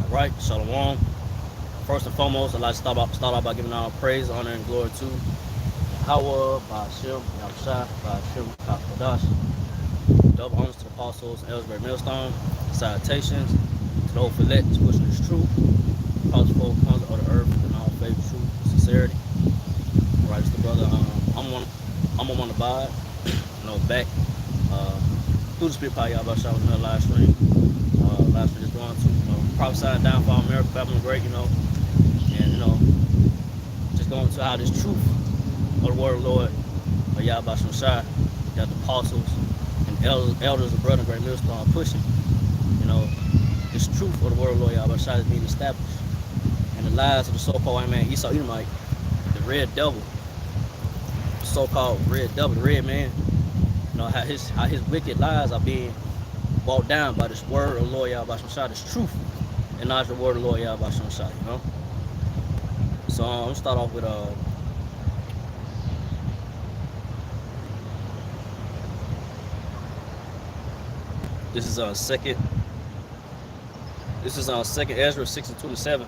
Right, Shalom. First and foremost, I'd like to start off by giving all praise, honor, and glory to Yahweh, Ba'ashem, Yahushua, Ba'ashem, Kakadash. Double honors to the apostles and Ellsbury Millstone. Salutations to the old elect pushing this truth. Possible comes of the earth and all faith, truth, sincerity. All right, it's the brother. I'm on the abide. Back through the spirit power, y'all about to shout another live stream. Live stream is going to, prophesying downfall of America, Babylon Great, and just going to how this truth of the word of the Lord, Yahweh Shai, got the apostles and elders of brother Great Millstone pushing, this truth of the word of the Lord, Yahweh Shai, is being established. And the lies of the so-called white man, Esau Edomite, the red devil, the so-called red devil, the red man, how his wicked lies are being brought down by this word of the Lord Yahweh Shai, this truth, and not the word of the Lord Yahweh Shai, So I'm gonna start off with this is second Ezra 6:27.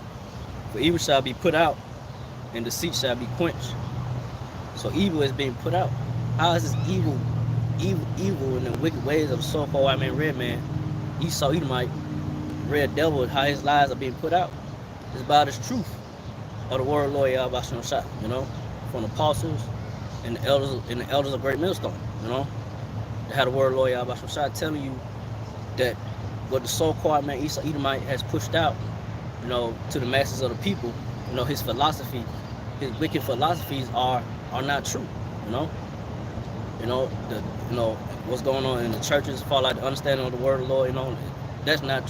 For evil shall be put out, and deceit shall be quenched. So evil is being put out. How is this evil in the wicked ways of the so-called white man, red man, Esau Edomite, red devil, how his lies are being put out? It's about his truth of the word of the Lord Yahweh Shai, from the apostles and the elders of Great Millstone, They had the word of the Lord Yahweh Shai telling you that what the so-called man Esau Edomite has pushed out, to the masses of the people, his philosophy, his wicked philosophies are not true, what's going on in the churches, fall out the understanding of the word of the Lord, that's not,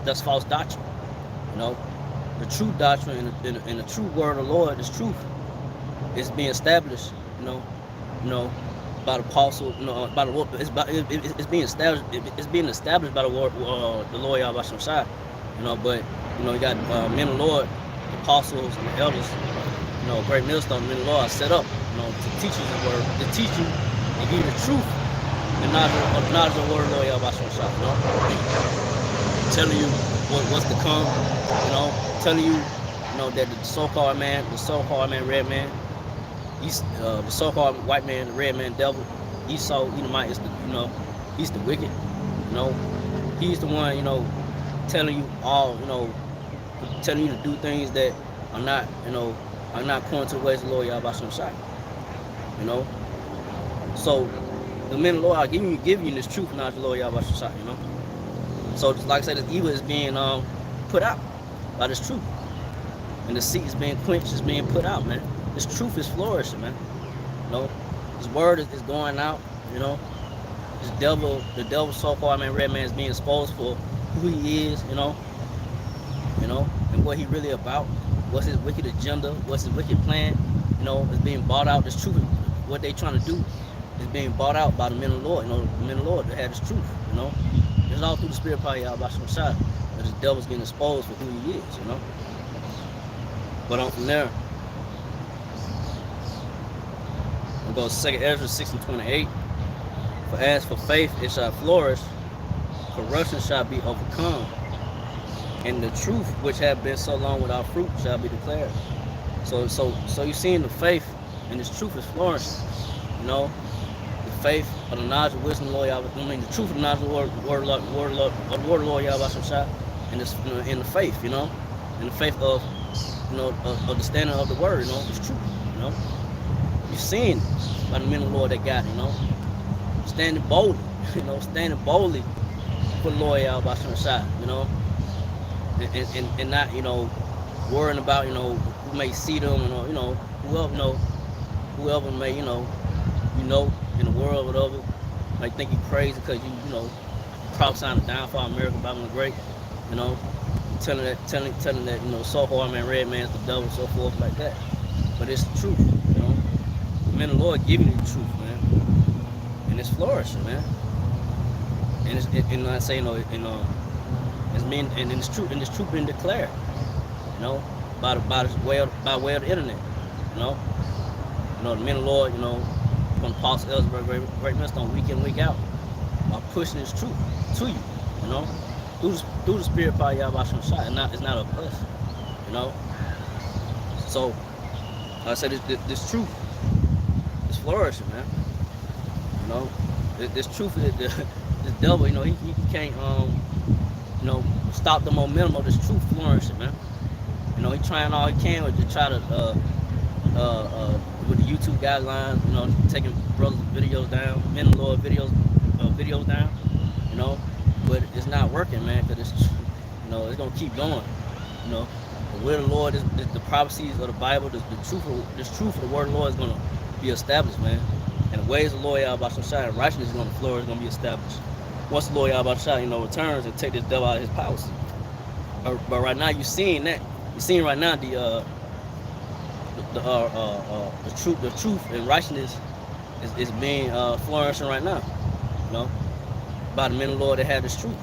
that's false doctrine, the true doctrine and the true word of the Lord, this truth, is being established, by the apostle, by the it's being established. It's being established by the word, the Lord Yahweh Shai, But you got men of the Lord, the apostles and the elders, Great Millstone, men of the Lord are set up, to teach you the word, to teach you and give you the truth and knowledge of the word of the Lord Yahweh Shai, telling you what's to come, telling you, that the so-called man, red man, the so-called white man, the red man, devil, Esau Edomite is the, he's the wicked, he's the one, telling you all, telling you to do things that are not, are not according to the ways of the Lord Yahweh Shai, So the men of the Lord are giving you this truth, not the Lord Yahweh Shai, So like I said, this evil is being put out by this truth, and the seed is being quenched, is being put out, man. This truth is flourishing, man. This word is going out, This devil, the devil so-called man, red man, is being exposed for who he is, and what he really about. What's his wicked agenda? What's his wicked plan? Is being bought out. This truth, what they trying to do, is being bought out by the men of the Lord. The men of the Lord that have this truth. It's all through the spirit power Yahweh Shai that this devil's getting exposed for who he is. But on from there, we'll go 2 Ezra 6:28. For as for faith, it shall flourish, corruption shall be overcome, and the truth which have been so long without fruit shall be declared. So you're seeing the faith and this truth is flourishing. The faith of the knowledge of wisdom, Lord Yahweh. The truth of the knowledge of the word of the Lord Yahweh Shai, and this, in the faith, in the faith of, of the standing of the word, it's truth, You're seeing by the men of the Lord that got it, standing boldly, standing boldly for the Lord Yahweh Shai, and not, worrying about, who may see them, whoever may, in the world, whatever, might think you crazy because you prophesying the downfall of America, Babylon Great, telling that, so-called man, red man is the devil, so forth, like that. But it's the truth, The men of the Lord giving you the truth, man, and it's flourishing, man. And it's, I say, it's mean, and it's true, and this truth being declared, by way of the internet, the men of the Lord, from Apostle Ellsbury, Great Millstone, week in, week out, are pushing this truth to you, through the spirit power Yahweh Shai. It's not of us, you know. So like I said, this truth is flourishing, man. You know, this truth is this devil. You know, he can't you know, stop the momentum of this truth flourishing, man. You know, he trying all he can to try to with the YouTube guidelines, you know, taking brothers' videos down, men and Lord videos down, you know, but it's not working, man, because it's, you know, it's gonna keep going, you know. The word of the Lord is the prophecies of the Bible, the truth of the word of the Lord is gonna be established, man. And the ways of the Lord Yahweh Shai and righteousness is gonna flourish, is gonna be established. Once the Lord Yahweh Shai, you know, returns and take this devil out of his palace. But right now you're seeing that. You're seeing right now the truth and righteousness is being flourishing right now, you know, by the men of the Lord that have this truth,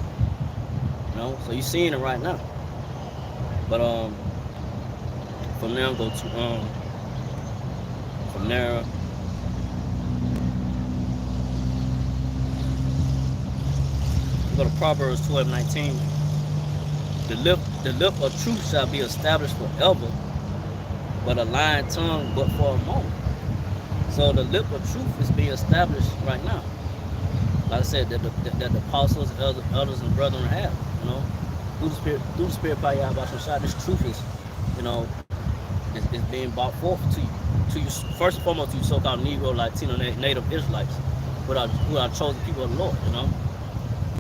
you know. So you're seeing it right now. But from there go to from there we go to Proverbs 12:19. The lip of truth shall be established forever, but a lying tongue but for a moment. So the lip of truth is being established right now. Like I said, that the apostles, elders and brethren have, you know, through the spirit by Yahweh Shai, this truth is, you know, is being brought forth to you first and foremost, to you so-called Negro, Latino, Native Israelites, who are chosen people of the Lord, you know.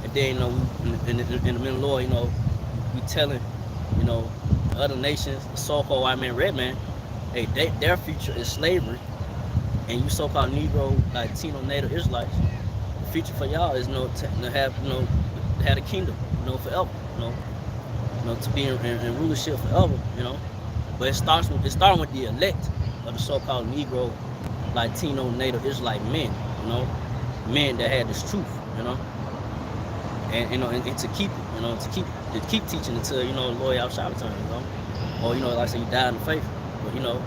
And then, you know, in the men of the Lord, you know, we telling, you know, other nations, the so-called white man, red man, hey, their future is slavery, and you so-called Negro, Latino, Native Israelites, the future for y'all is, you know, to have, you know, have a kingdom, you know, forever, you know, to be in rulership forever, you know. But it's starting with the elect of the so-called Negro, Latino, Native Israelite men, you know, men that had this truth, you know, and you know, and to keep it, you know, to keep teaching until, you know, the Lord Yahweh Shai return, you know, or, you know, like I say, you die in the faith, but, you know,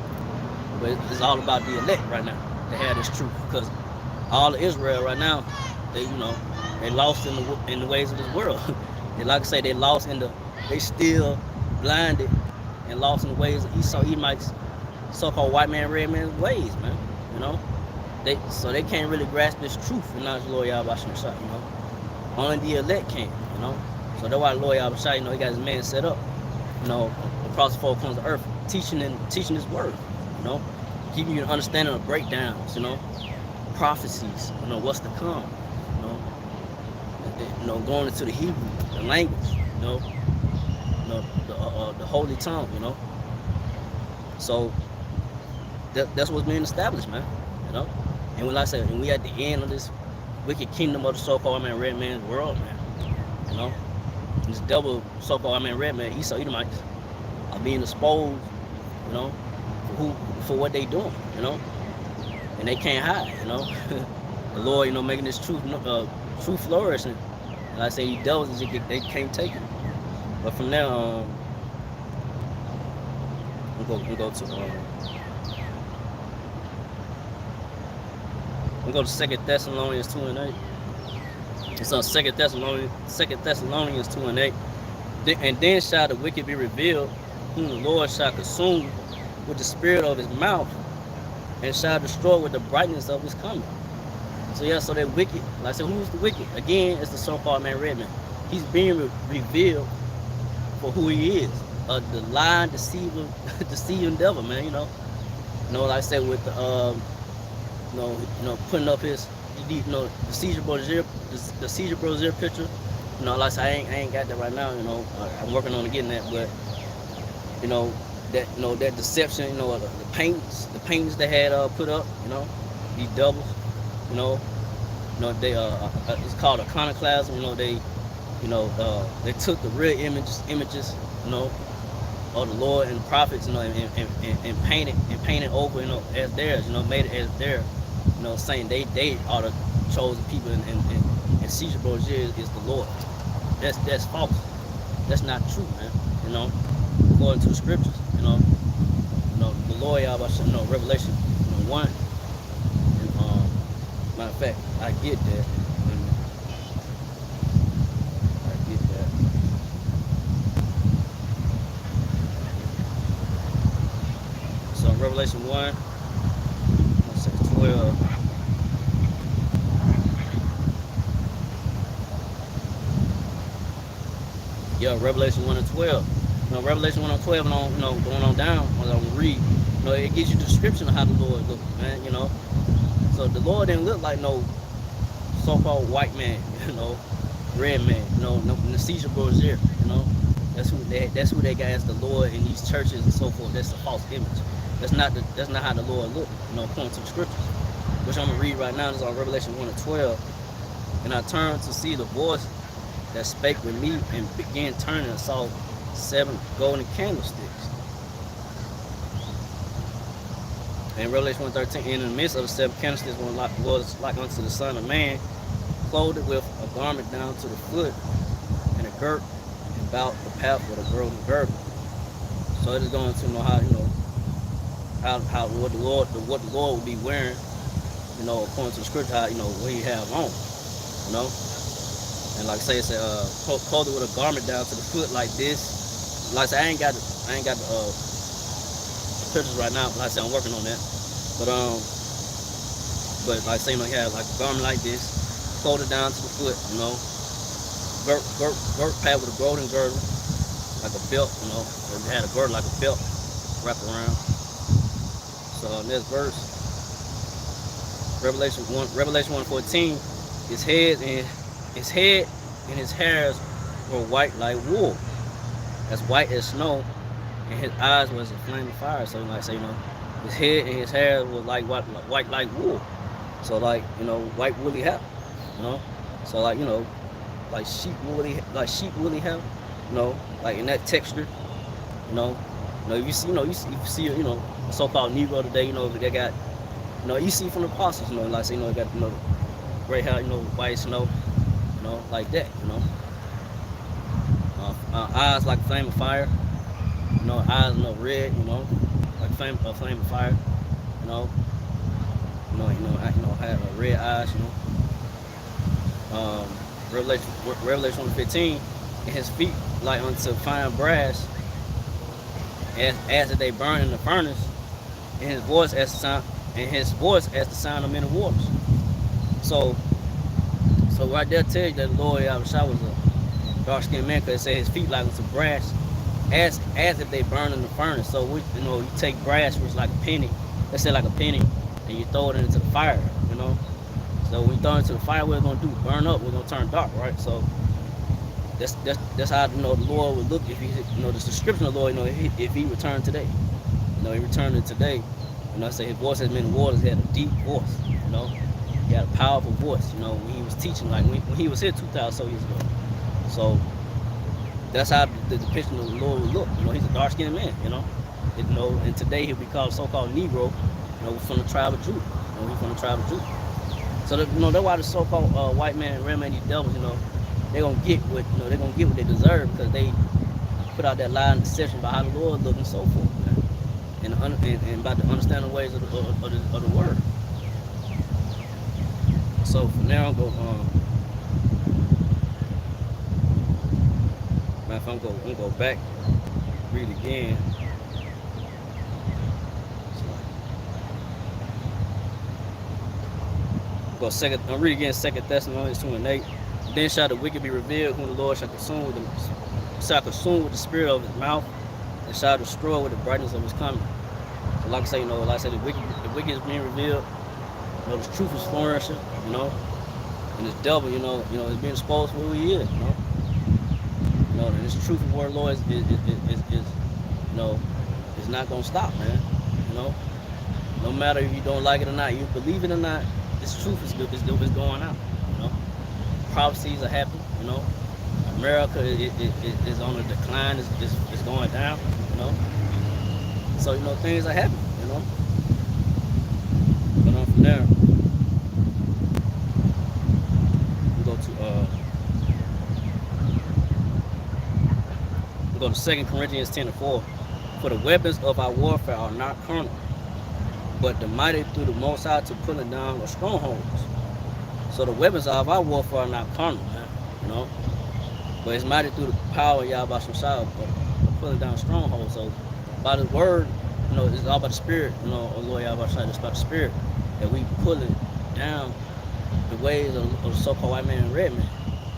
but it's all about the elect right now. They have this truth, because all of Israel right now, they, you know, they lost in the ways of this world. And like I say, they still blinded and lost in the ways of Esau, Edomites, so-called white man, red man's ways, man. You know, so they can't really grasp this truth and not the Lord Yahweh Shai, you know. Only the elect can, you know. So that's why the Lord Yahweh Shai, you know, he got his man set up, you know, across the four corners of the earth, teaching his word, you know, giving you an understanding of breakdowns, you know, prophecies, you know, what's to come, you know, going into the Hebrew, the language, you know, the holy tongue, you know. So that's what's being established, man, you know. And when, like I said, and we at the end of this wicked kingdom of the so-called man, red man's world, man, you know. And this devil, so-called man, red man, Esau, Edomites, are being exposed, you know, for what they doing, you know. And they can't hide, you know. The Lord, you know, making this truth flourish. And like I say, these devils, they can't take it. But from there, we go to 2 Thessalonians 2:8. It's on 2 Thessalonians 2:8. And then shall the wicked be revealed, whom the Lord shall consume with the spirit of his mouth, and shall destroy with the brightness of his coming. So yeah, so that wicked, like I said, who's the wicked? Again, it's the so-called man, red man. He's being revealed for who he is, the lying, deceiving devil, man. You know, like I said, with the you know, putting up his, you know, the Seizure Brozier picture. You know, like I said, I ain't got that right now. You know, I'm working on getting that, but you know, that deception. You know, the paintings they had put up. You know, these devils. You know, they it's called iconoclasm. You know, they took the real images. You know, of the Lord and the prophets. You know, and painted over. You know, as theirs. You know, made it as theirs. You know, saying they are the chosen people, and Caesar Borgia is the Lord. That's false. That's not true, man. You know, according to the scriptures. You know, the Lord Yahweh, you know, Revelation 1. And matter of fact, I get that. Revelation 1, 12. Yeah, Revelation 1 and 12. Revelation 1 and 12, and on, going on down, when I read, it gives you a description of how the Lord looked, man. So the Lord didn't look like no so-called white man, red man, no Caesar Borgia, That's who they got as the Lord in these churches and so forth. That's a false image. That's not how the Lord looked, according to the scriptures. Which I'm gonna read right now is on Revelation 1 and 12. And I turned to see the voice that spake with me, and began turning, and saw 7 golden candlesticks. And Revelation 1:13, in the midst of the 7 candlesticks was like unto the Son of Man, clothed with a garment down to the foot, and a girt about the path with a golden girdle. So it is going to know how what the Lord would be wearing, according to the scripture, how what he have on, And like I say, it said, clothed with a garment down to the foot like this. Like I say, I ain't got the pictures right now. Like I said, I'm working on that. But like I say, he had like a garment like this, clothed down to the foot, girt pad with a golden girdle, like a belt, It had a girdle like a belt wrapped around. So in this verse, Revelation 1:14, his head and his hairs were white like wool, as white as snow, and his eyes was a flaming fire. So like I say, his head and his hair was like white like wool. So like white woolly hair, So like like sheep woolly hair, like in that texture, you see a so-called Negro today, they got, you see from the apostles, like I say, they got gray hair, white snow, like that, eyes like a flame of fire, eyes red, like flame of fire, had red eyes, Revelation 1:15, and his feet like unto fine brass, as they burn in the furnace, and his voice as the sound of many waters. So right there tell you that the Lord Yahushua was a dark-skinned man, because it said his feet like unto brass, as if they burn in the furnace. So you take brass, which is like a penny, let's say like a penny, and you throw it into the fire, So when you throw it into the fire, what it's gonna do? Burn up. We're gonna turn dark, right? So that's how the Lord would look if he, the description of the Lord, if he returned today. He returned today. I say his voice has been waters. He had a deep voice. He had a powerful voice. When he was teaching, like when he was here 2,000 so years ago. So that's how the depiction of the Lord would look. He's a dark-skinned man. And today he'll be called so-called Negro. From the tribe of Judah. He's from the tribe of Judah. So that's why the so-called white man and red man, these devils, they're gonna get what they deserve, because they put out that lie and deception about how the Lord look and so forth, man. And about the understanding ways of the word. So from there, I'm gonna go back, read again. I'll read again 2 Thessalonians 2:8. Then shall the wicked be revealed, whom the Lord shall consume with the spirit of his mouth, and shall destroy with the brightness of his coming. So like I say, the wicked is being revealed. The truth is flourishing, and this devil, is being exposed for who he is, and this truth of word, Lord, is not gonna stop, man. No matter if you don't like it or not, you believe it or not, this truth is going out. Prophecies are happening. America is on a decline. It's going down. So things are happening. But from there, we go to 2 Corinthians 10:4. For the weapons of our warfare are not carnal, but the mighty through the Most High to pulling down the strongholds. So the weapons of our warfare are not carnal, man, but it's mighty through the power of Yahweh Shai, but pulling down strongholds. So by the word, it's all about the spirit. Lord Yahweh, it's about the spirit that we pull it down the ways of the so-called white man and red man.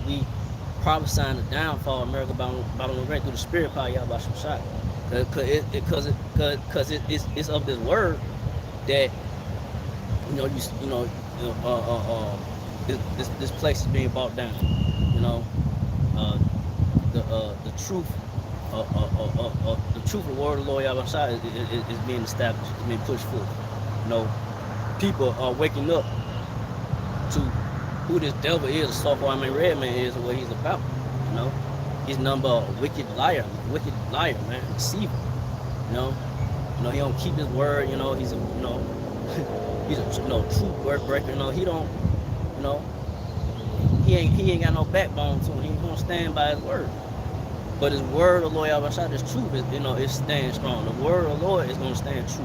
We prophesying the downfall of America by the great through the spirit power Yahweh Shai. Because it's of this word that this place is being brought down. The truth the truth of the word of the Lord Yahweh Shai is being established, it's being pushed forth. People are waking up to who this devil is, the so-called red man is, and what he's about. He's nothing but a wicked liar, man, deceiver. He don't keep his word. He's a he's a truth word breaker. He don't. He ain't got no backbone to him. He ain't gonna stand by his word. But his word of the Lord Yahweh Shai, this truth is it stands strong. The word of the Lord is gonna stand true.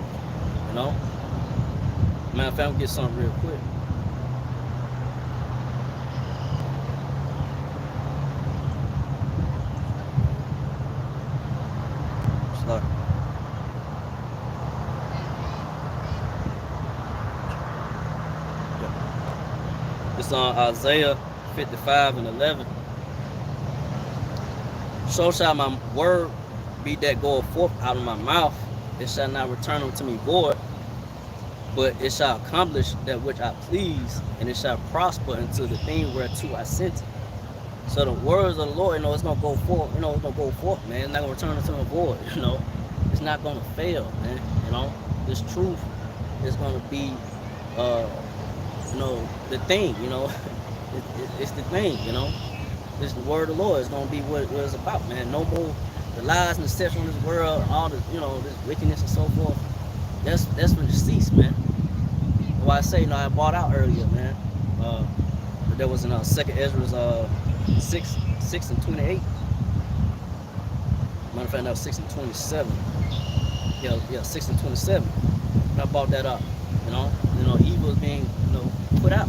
Matter of fact, I'm gonna get something real quick. It's on Isaiah 55:11. So shall my word be that goeth forth out of my mouth. It shall not return unto me void, but it shall accomplish that which I please, and it shall prosper into the thing whereto I sent it. So the words of the Lord, it's gonna go forth. It's gonna go forth, man. It's not gonna return into a void. It's not gonna fail, man. This truth is gonna be, the thing. It's the thing. This the word of the Lord is gonna be what it's about, man. No more the lies and deception on this world, all the this wickedness and so forth. That's when it cease, man. Why I say, I bought out earlier, man. There was in 2nd Ezra 6:28. Matter of fact, that was 6:27. Yeah, 6:27. I bought that up. Evil is being put out.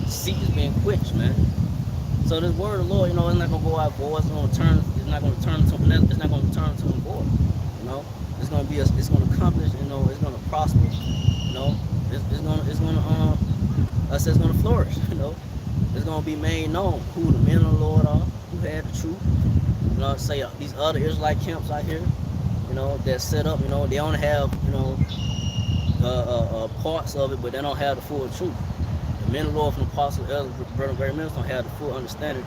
Deceit is being quenched, man. So this word of the Lord, it's not gonna go out void. It's not gonna turn to a void. It's gonna accomplish. It's gonna prosper. It's gonna flourish. It's gonna be made known who the men of the Lord are, who had the truth. Say these other Israelite camps out here, that set up. They only have parts of it, but they don't have the full truth. The men of the Lord from the apostles, elders, brother, great ministers don't have the full understanding,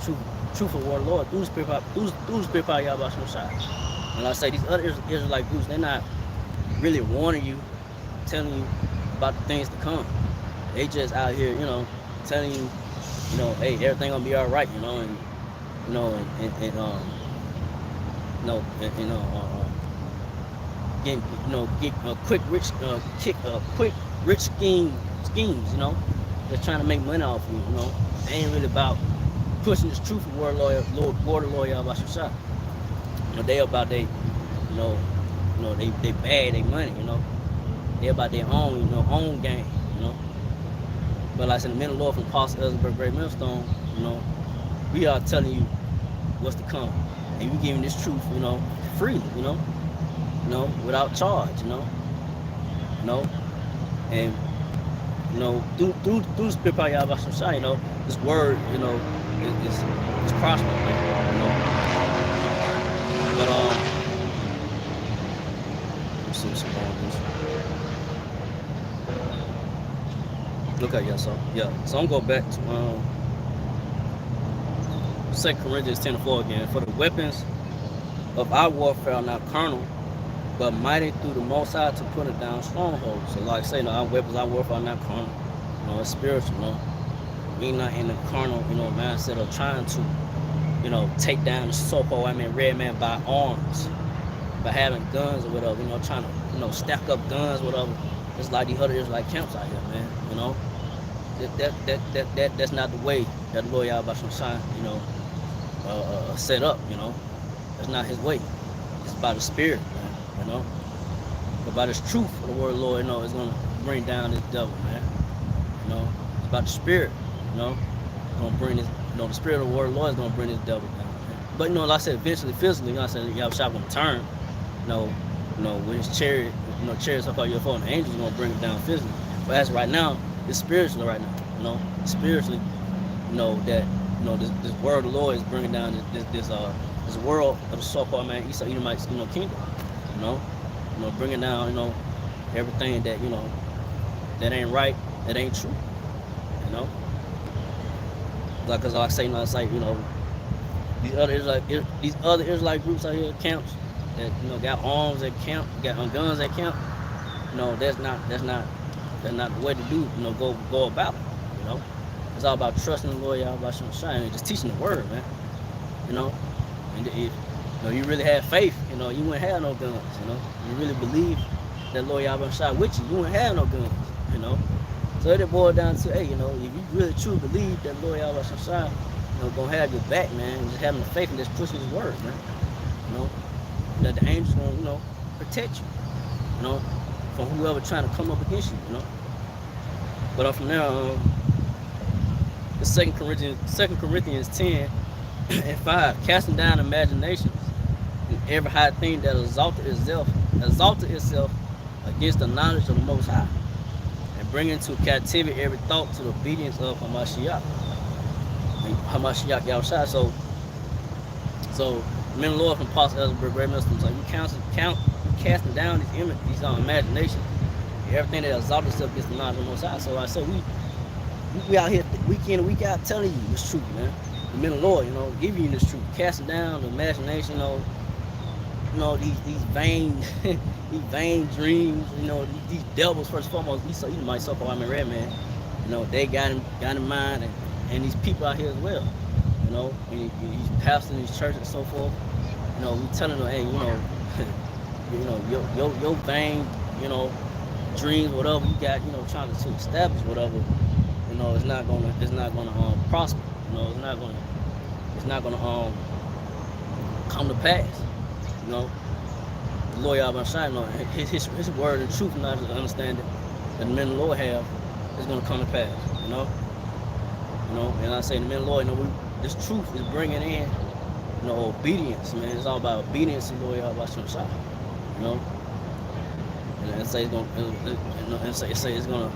truth of the word of the Lord through the spirit power Yahweh Shai. And like I say, these other Israelite groups, they're not really warning you, telling you about the things to come. They just out here, telling you, hey, everything gonna be all right, get quick rich schemes, they're trying to make money off you, They ain't really about pushing this truth of word of Lord Yahweh Shai. They about they bag their money, They about their own, own game, But like I said, the men of the Lord from Apostle Elizabeth Great Millstone, we are telling you what's to come. And we giving this truth, freely, without charge, and through the spirit power Yahweh Shai, this word, is prosperous, But let's see some more of this. Okay, so I'm going back to 2 Corinthians 10:4 again. For the weapons of our warfare are not carnal, but mighty through the Most High to put it down strongholds. So like I say, our weapons, our warfare are not carnal. It's spiritual. We not in the carnal, mindset of trying to, take down the so-called red man by arms, by having guns or whatever. Trying to, stack up guns, whatever. It's like the other Israelite camps out here, man. That's not the way that the Lord Yahweh Shai, set up. That's not His way. It's by the Spirit, man. But by this truth of the word of the Lord, it's gonna bring down this devil, man. It's about the Spirit, It's gonna bring this, the Spirit of the word of the Lord is gonna bring this devil down, man. But like I said, eventually, physically, I said Yahweh Shai gonna turn, with his chariot, chariots up on your phone, the angels gonna bring it down physically. But as right now, it's spiritually right now. Spiritually, that this word of the Lord is bringing down this world of the so-called man Esau Edomite kingdom. You know, bringing down everything that ain't right, that ain't true. You know, cause like I say, it's like these other Israelite groups out here, camps that got arms at camp, got guns at camp. That's not the way to do. Go about it. It's all about trusting the Lord, y'all about shine and just teaching the word, man. You know, and if you really had faith, you wouldn't have no guns. You really believe that Lord Yahweh shot with you, you wouldn't have no guns. So it boiled down to, hey, if you really truly believe that Lord Yahweh shot, gonna have your back, man, and just having the faith and just pushing His word, man. That the angels gonna protect you, from whoever trying to come up against you, But from now, the 2 Corinthians 10 and 5, casting down imaginations and every high thing that exalted itself against the knowledge of the Most High, and bringing into captivity every thought to the obedience of Hamashiach Yahushua. So men of the Lord from Apostle Elder Great Muslims, like we casting down these imaginations, everything that exalted itself against the knowledge of the Most High. So I said we out here week in and week out telling you this truth, man. The men of the Lord, giving you this truth, casting down the imagination, these vain these vain dreams, these devils first and foremost. You might so-called red man, they got in mind, and these people out here as well, and these pastors in these churches and so forth. We telling them, hey, your vain, dreams, whatever you got, trying to establish whatever, it's not gonna prosper. It's not gonna come to pass. The Lord Yahweh Shai, his word and truth, not to understand it, that the men of the Lord have, is gonna come to pass. And I say the men of the Lord, this truth is bringing in, obedience, man. It's all about obedience to the Lord Yahweh Shai. And it say it's gonna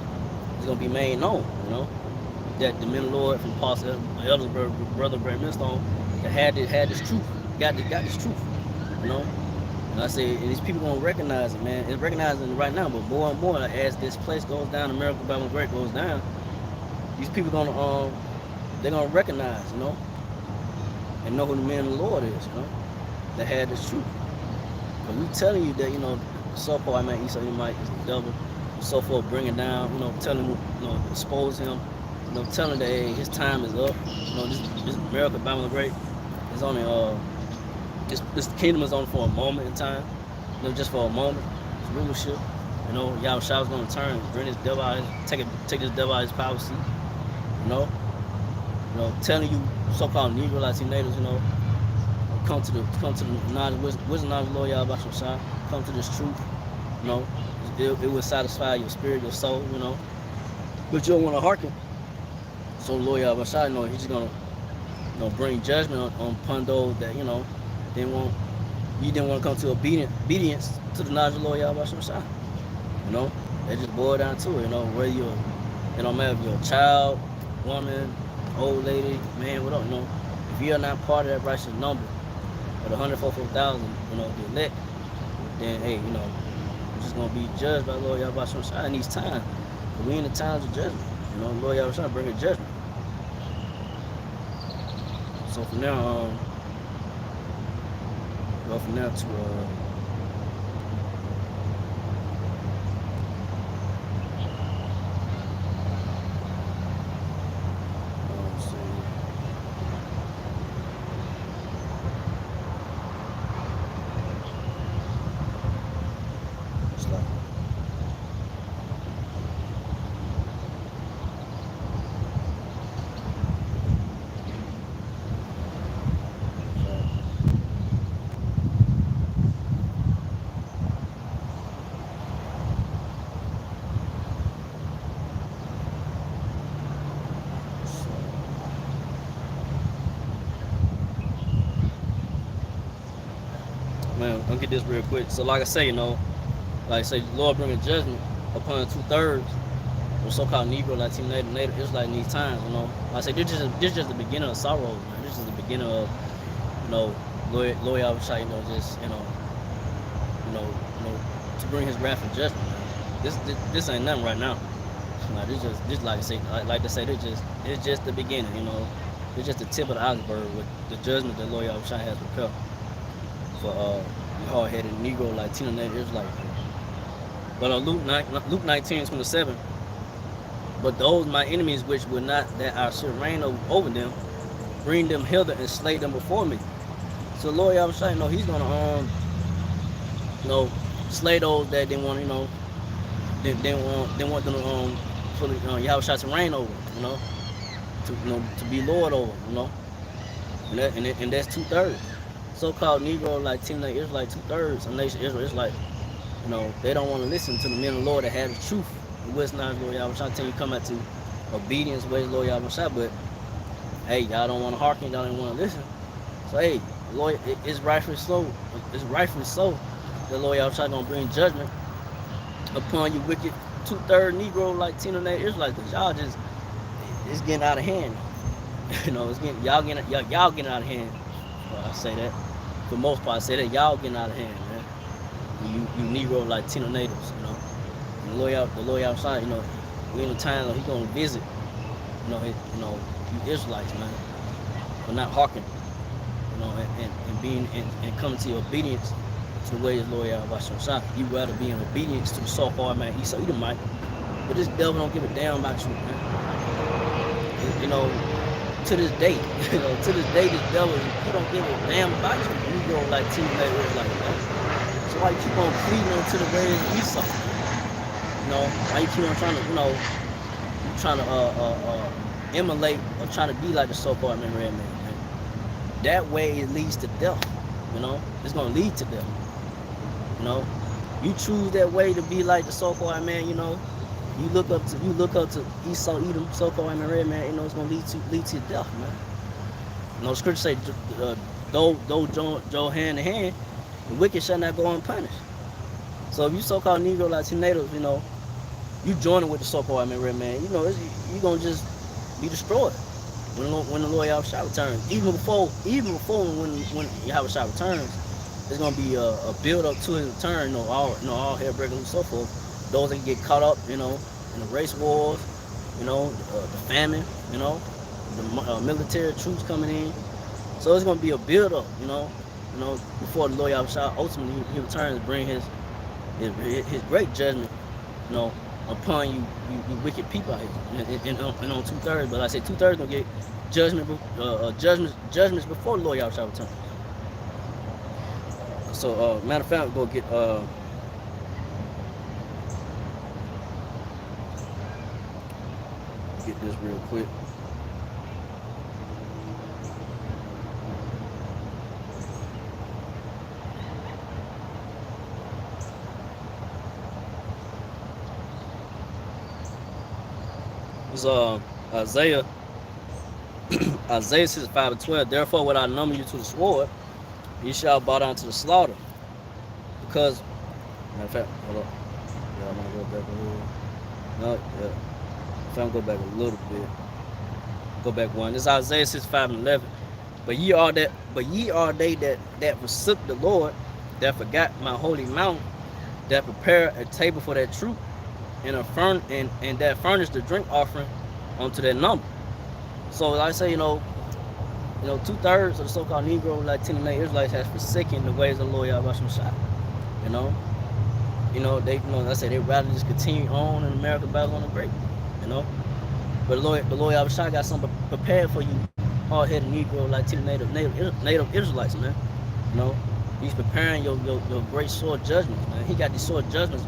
be made known, that the men of the Lord from Apostle Elder Brother Brad Millstone that had this truth, got this truth, And I say these people gonna recognize it, man. It's recognizing it right now, but more and more as this place goes down, America Bible Great goes down, these people they're gonna recognize, and know who the men of the Lord is, that had this truth. But we telling you that, so-called man Esau Edomite is the devil, and so forth, bringing down, telling him, expose him, telling that hey, his time is up. This America Bible Great is only this kingdom is only for a moment in time, just for a moment. It's rulership. Yahushua is going to turn, bring this devil out, take this devil out of his power seat. Telling you so-called Negro Latino natives, come to the knowledge, wisdom of the Lord Yahweh Shai, come to this truth. It will satisfy your spirit, your soul, but you don't want to hearken. So the Lord Yahweh Shai, he's just gonna, bring judgment upon those that didn't want to come to obedience to the knowledge of the Lord Yahweh Shai. They just boil down to it. Whether it don't matter if you're a child, woman, old lady, man, whatever. If you're not part of that righteous number of the 144,000, the elect, then hey, you're just gonna be judged by the Lord Yahweh Shai in these times. We in the times of judgment. The Lord Yahweh Shai bring a judgment. So from now, go from now to I'll get this real quick. So like I say, like I say, the Lord bringing judgment upon 2/3 of so-called Negro, Latino, Native Israelite in these times. Like I say, this just the beginning of sorrows, man. This is the beginning of, Lord Yahushua, just, to bring His wrath and judgment, man. This ain't nothing right now. This like I say, I like to say, it's just the beginning. It's just the tip of the iceberg with the judgment that Lord Yahushua has prepared for hard-headed Negro, Latino, Native Israelite. But Luke 19:27, but those my enemies which would not that I should reign over them, bring them hither and slay them before me. So Lord Yahushua, He's gonna slay those that didn't want, they want them for Yahushua to reign over, to be Lord over, and that's 2/3. So-called Negro, Latino, Israelite, 2/3 of nation Israel. It's like, they don't want to listen to the men of the Lord that have the truth. The West Nile, Lord Yahushua, tell you come out to obedience, ways, Lord Yahushua, but hey, y'all don't want to hearken, y'all don't want to listen. So hey, Lord, it's rightfully so. It's rightfully so that Lord Yahushua gonna bring judgment upon you wicked 2/3 Negro, Latino, Native Israelites. Y'all it's getting out of hand. It's getting y'all getting out of hand. Well, I say that. For the most part, I say that y'all getting out of hand, man. You Negro, Latino natives, And the Lord outside, we in a time that He gonna visit, you Israelites, man, for not hearkening, and being and coming to your obedience to the ways of the Lord Yahushua. You rather be in obedience to the so-called man Esau Edomite, but this devil don't give a damn about you, man. To this day, this devil, he don't give a damn about you. You go like teenagers like that. So why you keep on pleading onto the ways of Esau? Why you keep on trying to, emulate or trying to be like the so-called man, red man? That way it leads to death. It's gonna lead to death. You choose that way to be like the so-called man. You look up to Esau, Edom, so-called man, red man. It's gonna lead to death, man. Scripture say, though go hand in hand, the wicked shall not go unpunished. So if you so-called Negro, Latino natives, you joining with the so-called man, red man, you gonna just be destroyed when the Lord Yahushua returns. Even before when Yahushua returns, there's gonna be a build up to His return. All hell breaking loose, so forth. Those that get caught up, in the race wars, the famine, the military troops coming in. So it's gonna be a build up, before the Lord Yahushua ultimately He returns to bring His great judgment, upon you wicked people out here, and on 2/3. But I say 2/3 gonna get judgments before the Lord Yahushua returns. So matter of fact, we'll get this real quick. It's Isaiah 65:12. Therefore, when I number you to the sword, you shall bow down to the slaughter. Because, matter of fact, hold up. Yeah, I'm gonna go back a little. No, yeah. If I go back a little bit, go back one. This is Isaiah 65:11. But ye are they that forsook the Lord, that forgot my holy mountain, that prepare a table for that troop, and that furnish the drink offering unto that number. So like I say, 2/3 of the so-called Negro, Latino, Native Israelites has forsaken the ways of the Lord Yahushua. They, I say they rather just continue on in America battle on the great, But the Lord Yahushua got something prepared for you, hard-headed Negro, Latino, Native Israelites, man. He's preparing your great sword judgments, man. He got these sword judgments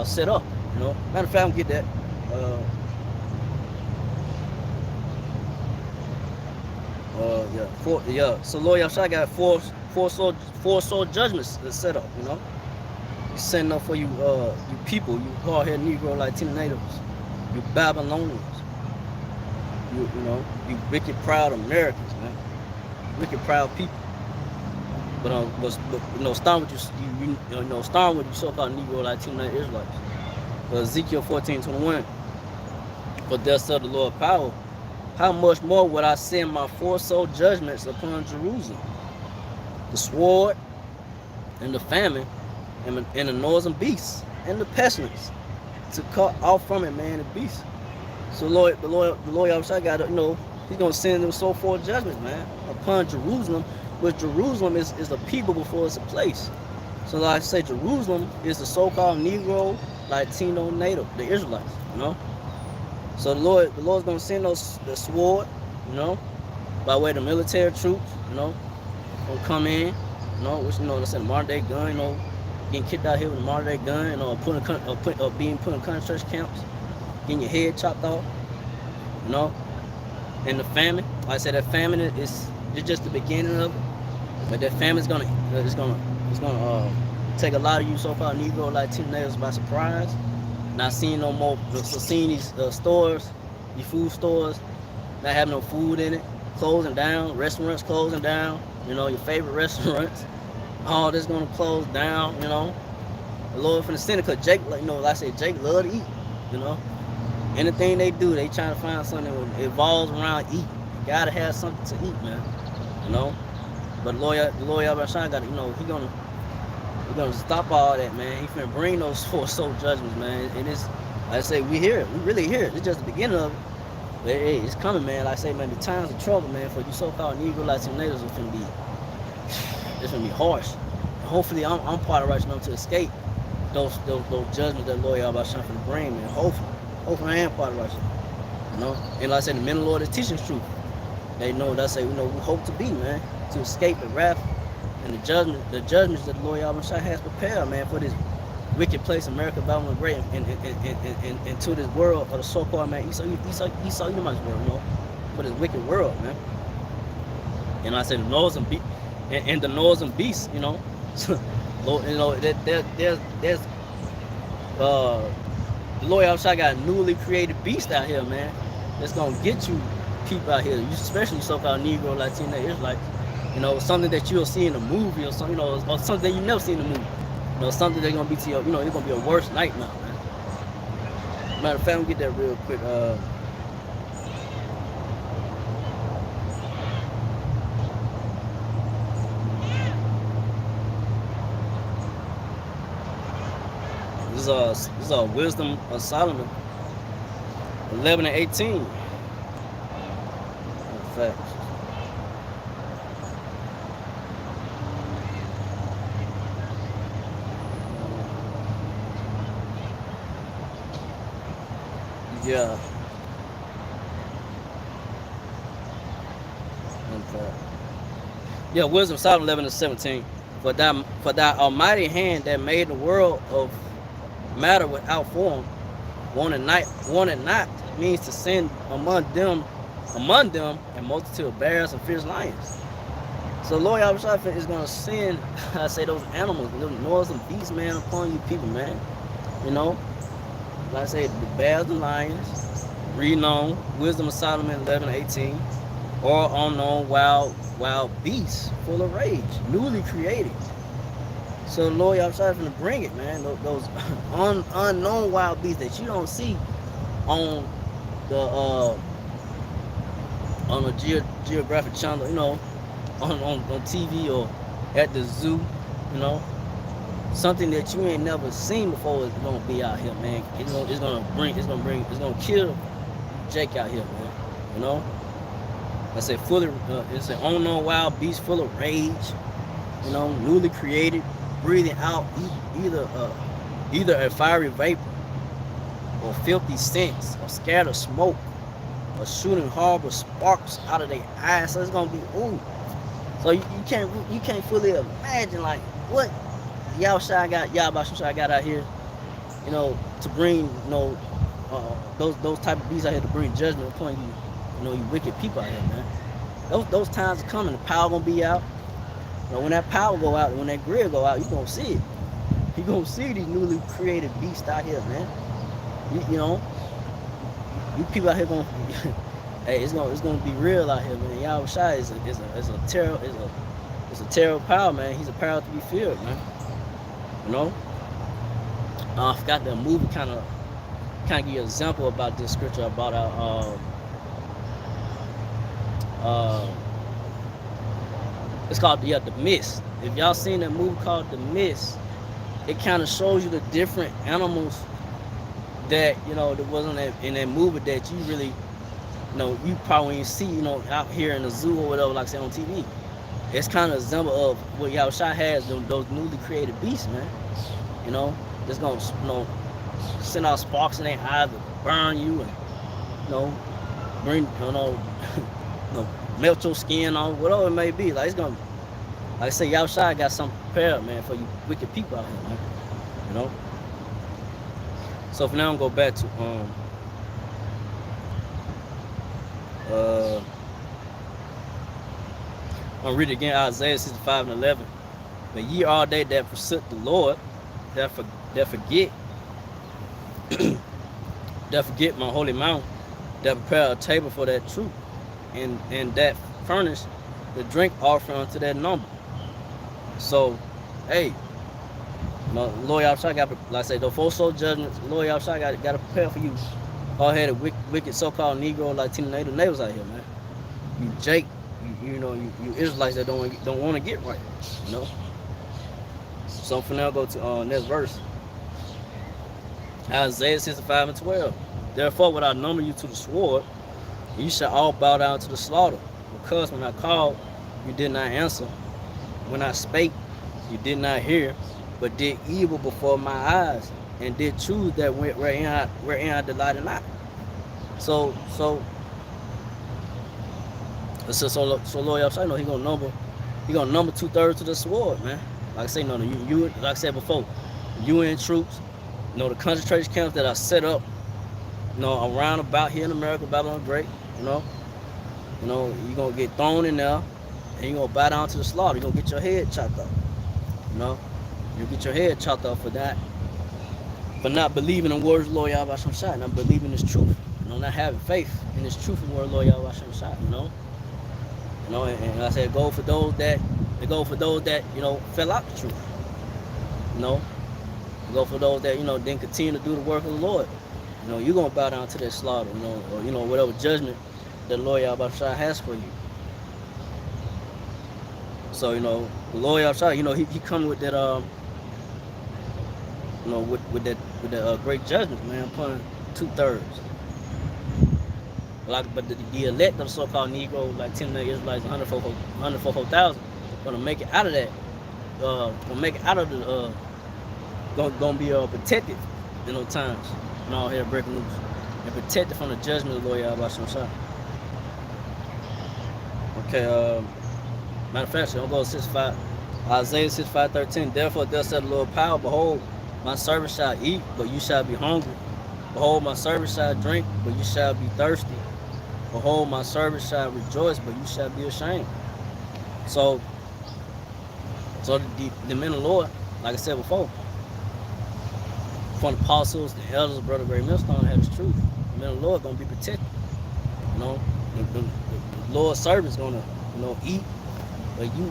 set up, Matter of fact, I'm gonna get that. So Lord Yahushua got four sword judgments set up, He's setting up for you, you people, you hard-headed Negro, Latino natives, you Babylonians, you wicked proud Americans, man, wicked proud people. starting with starting with you so-called Negro Latino Israelites. Ezekiel 14:21. For thus said the Lord power, how much more would I send my fourfold judgments upon Jerusalem? The sword and the famine and the northern beasts and the pestilence to cut off from it man the beast. So the Lord outside got he's gonna send them so forth judgments, man, upon Jerusalem, which Jerusalem is a people before it's a place. So like I say, Jerusalem is the so-called Negro, Latino, Native, the Israelites, So the Lord's gonna send the sword, by way of the military troops, gonna come in, which they said modern day gun, getting kicked out here with a modern day gun, being put in concentration camps, getting your head chopped off, and the famine. Like I said, that famine is just the beginning of it, but that famine is gonna take a lot of you so-called Negro Latino natives by surprise. Not seeing no more, seeing these stores, these food stores, not having no food in it, closing down, restaurants closing down, your favorite restaurants, all this gonna close down, The Lord from the center, cause Jake, like I said, Jake love to eat, Anything they do, they trying to find something that evolves around eat. You gotta have something to eat, man, But the Lord Abashai got, he gonna stop all that, man. He finna bring those four soul judgments, man. And it's, like I say, we hear it. We really hear it. It's just the beginning of it. But hey, it's coming, man. Like I say, man, the times of trouble, man, for you so-called Negro Latino natives is gonna be harsh. And hopefully, I'm part of right now to escape those judgments that Lord Abashai finna bring, man. Hopefully, I am part of right now. And like I said, the men of the Lord is teaching truth. They know that's we hope to be, man, to escape the wrath and the judgments that the Lord Yahweh has prepared, man, for this wicked place, America, Babylon Great, and to this world of the so-called, man, Esau Edomite's world, for this wicked world, man. And I said the northern beast, and the northern beast, there's the Lord Yahweh got a newly created beast out here, man. That's gonna get you people out here, especially so-called Negro, Latino, Israelites. Something that you'll see in a movie or something, or something that you never see in a movie. Something that's gonna be to your, it's gonna be a worse nightmare, man. Matter of fact, I'm get that real quick. This is Wisdom of Solomon, 11:18. In fact. Yeah. Yeah, Wisdom Solomon 11:17. For thy almighty hand that made the world of matter without form, wanted not means to send among them a multitude of bears and fierce lions. So Lord Yahweh is gonna send, I say, those animals, those northern beasts, man, upon you people, man. Like I say, the bears and lions, reading on Wisdom of Solomon 11:18, or unknown wild beasts full of rage, newly created. So the Lord Yahweh is going to bring it, man. Those unknown wild beasts that you don't see on the Geographic Channel, on TV or at the zoo, Something that you ain't never seen before is gonna be out here, man. It's gonna kill Jake out here, man. I say it's an unknown wild beast full of rage, newly created, breathing out either a fiery vapor or filthy scents or scattered smoke or shooting horrible sparks out of their eyes. So it's gonna be So you can't fully imagine like what Yahweh got out here, to bring, those type of beasts out here to bring judgment upon you, you wicked people out here, man. Those times are coming. The power gonna be out. When that power go out, when that grid go out, you gonna see it. You gonna see these newly created beasts out here, man. You people out here gonna, hey, it's gonna be real out here, man. Yahweh is a terror, It's a terrible power, man. He's a power to be feared, man. You know. I forgot the movie kind of give you an example about this scripture about uh, it's called the Mist. If y'all seen that movie called The Mist, it kind of shows you the different animals that that wasn't in that movie that you really you probably ain't see out here in the zoo or whatever, like say on TV. It's kind of an example of what Yahushua has, those newly created beasts, man. Just gonna send out sparks in their eyes to burn you and bring melt your skin on, whatever it may be. Like it's gonna, like I say, Yahushua got something prepared, man, for you wicked people out here, man. So for now, I'm gonna go back to I'll read it again, Isaiah 65:11. But ye are they that forsook the Lord, that forget that forget my holy mount, that prepare a table for that truth, and that furnish the drink offering unto that number. So, hey, Lord Yahushua got, like I say, the four soul judgments. Lord Yahushua got to prepare for you hard-headed, wicked so-called Negro, Latino, native neighbors out here, man. You Jake, you Israelites that don't want to get right, So for now, go to next verse. Isaiah 65:12. Therefore, would I number you to the sword, you shall all bow down to the slaughter. Because when I called, you did not answer. When I spake, you did not hear, but did evil before my eyes, and did choose that wherein I delighted not. So Lord Yahushua, he gonna number 2/3 to the sword, man. Like I say, you like I said before, UN troops, the concentration camps that are set up, around about here in America, Babylon Great, you're gonna get thrown in there, and you're gonna bow down to the slaughter. You're gonna get your head chopped off. You get your head chopped off for that, for not believing in the words of Lord Yahushua, not believing this truth, not having faith in this truth and word of Lord Yahushua, and like I said, go for those that fell out the truth, go for those that didn't continue to do the work of the Lord. You're gonna bow down to that slaughter, or whatever judgment that Lord Yahushua has for you. So the Lord Yahushua, he come with that with that great judgment, man, upon 2/3. But the elect of the so-called Negro, like 10 million Israelites, 144,000, gonna make it out of that. Gonna make it out of the. Gonna be protected in those times when all hell breaking loose, and protected from the judgment of the Lord Yahushua. Okay. Matter of fact, I'll go to 65. Isaiah 65:13. Therefore, thus said the Lord power, behold, my servant shall eat, but you shall be hungry. Behold, my servant shall drink, but you shall be thirsty. Behold, my servant shall rejoice, but you shall be ashamed. So the men of the Lord, like I said before, from the apostles, the elders, Brother Great Millstone had his truth. The men of the Lord gonna be protected. The Lord's servant's gonna, eat. But you